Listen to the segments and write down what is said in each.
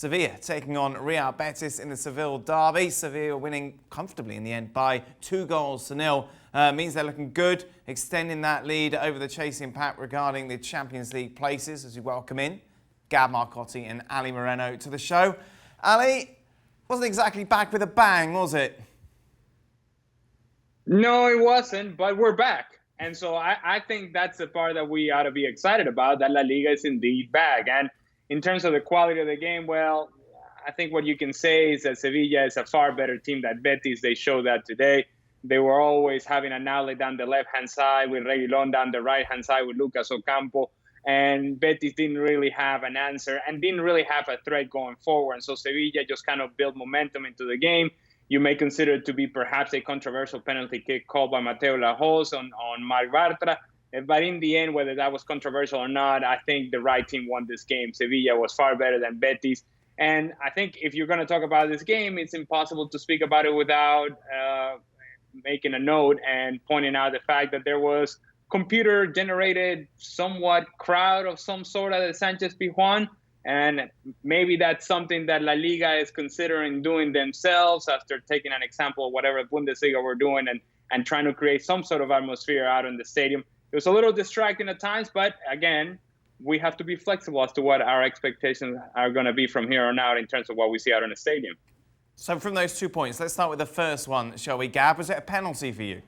Sevilla taking on Real Betis in the Seville derby. Sevilla winning comfortably in the end by 2-0. Means they're looking good, extending that lead over the chasing pack regarding the Champions League places as we welcome in Gab Marcotti and Ali Moreno to the show. Ali, wasn't exactly back with a bang, was it? No, it wasn't, but we're back. And so I think that's the part that we ought to be excited about, that La Liga is indeed back. And in terms of the quality of the game, well, I think what you can say is that Sevilla is a far better team than Betis. They showed that today. They were always having an outlet down the left-hand side with Reguilón, down the right-hand side with Lucas Ocampos. And Betis didn't really have an answer and didn't really have a threat going forward. And so Sevilla just kind of built momentum into the game. You may consider it to be perhaps a controversial penalty kick called by Mateo Lahoz on Marc Bartra. But in the end, whether that was controversial or not, I think the right team won this game. Sevilla was far better than Betis. And I think if you're going to talk about this game, it's impossible to speak about it without making a note and pointing out the fact that there was computer-generated somewhat crowd of some sort at the Sanchez Pizjuan. And maybe that's something that La Liga is considering doing themselves after taking an example of whatever Bundesliga were doing and trying to create some sort of atmosphere out in the stadium. It was a little distracting at times, but again, we have to be flexible as to what our expectations are going to be from here on out in terms of what we see out in the stadium. So from those 2 points, let's start with the first one, shall we, Gab? Was it a penalty for you?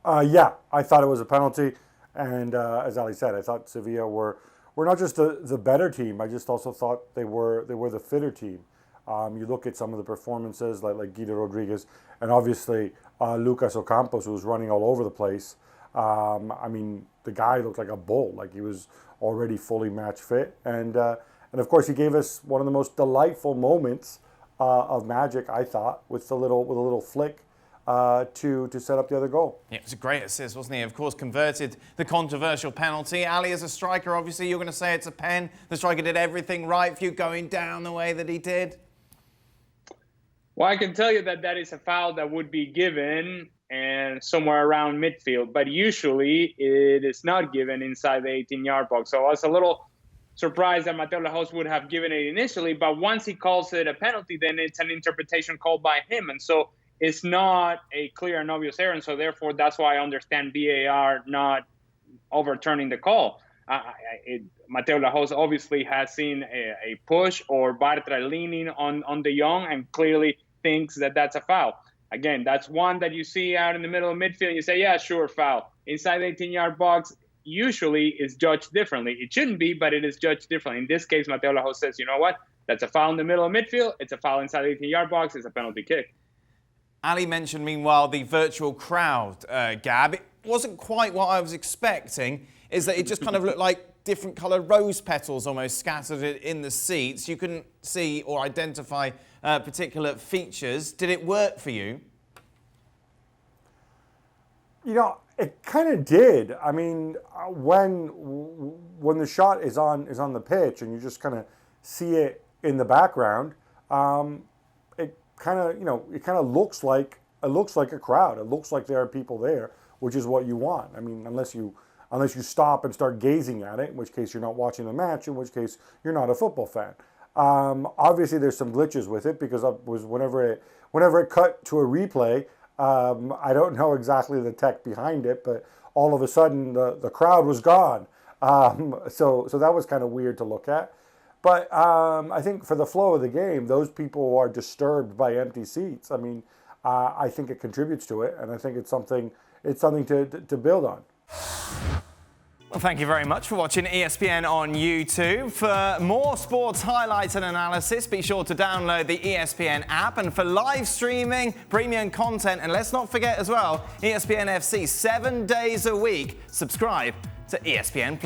Yeah, I thought it was a penalty. And as Ali said, I thought Sevilla were not just the better team. I just also thought they were the fitter team. You look at some of the performances like Guido Rodriguez and obviously Lucas Ocampos, who was running all over the place. I mean, the guy looked like a bull, like he was already fully match fit. And of course, he gave us one of the most delightful moments of magic, I thought, with a little flick to set up the other goal. Yeah, it was a great assist, wasn't he? Of course, converted the controversial penalty. Ali, as a striker, obviously, you're going to say it's a pen. The striker did everything right for you going down the way that he did. Well, I can tell you that is a foul that would be given and somewhere around midfield, but usually it is not given inside the 18-yard box. So I was a little surprised that Mateo Lahoz would have given it initially, but once he calls it a penalty, then it's an interpretation called by him. And so it's not a clear and obvious error, and so therefore that's why I understand VAR not overturning the call. Mateo Lahoz obviously has seen a push or Bartra leaning on De Jong and clearly thinks that that's a foul. Again, that's one that you see out in the middle of midfield and you say, yeah, sure, foul. Inside the 18-yard box usually is judged differently. It shouldn't be, but it is judged differently. In this case, Mateo Lahoz says, you know what? That's a foul in the middle of midfield. It's a foul inside the 18-yard box. It's a penalty kick. Ali mentioned, meanwhile, the virtual crowd, Gab. It wasn't quite what I was expecting, is that it just kind of looked like different coloured rose petals almost scattered in the seats. You couldn't see or identify particular features. Did it work for you? You know, it kind of did. I mean, when the shot is on the pitch and you just kind of see it in the background, it kind of looks like a crowd. It looks like there are people there, which is what you want. I mean, unless you stop and start gazing at it, in which case you're not watching the match, in which case you're not a football fan. Obviously, there's some glitches with it because whenever it cut to a replay, I don't know exactly the tech behind it, but all of a sudden the crowd was gone. So that was kind of weird to look at. But I think for the flow of the game, those people who are disturbed by empty seats, I mean, I think it contributes to it, and I think it's something to build on. Well, thank you very much for watching ESPN on YouTube. For more sports highlights and analysis, be sure to download the ESPN app. And for live streaming, premium content, and let's not forget as well, ESPN FC 7 days a week. Subscribe to ESPN+.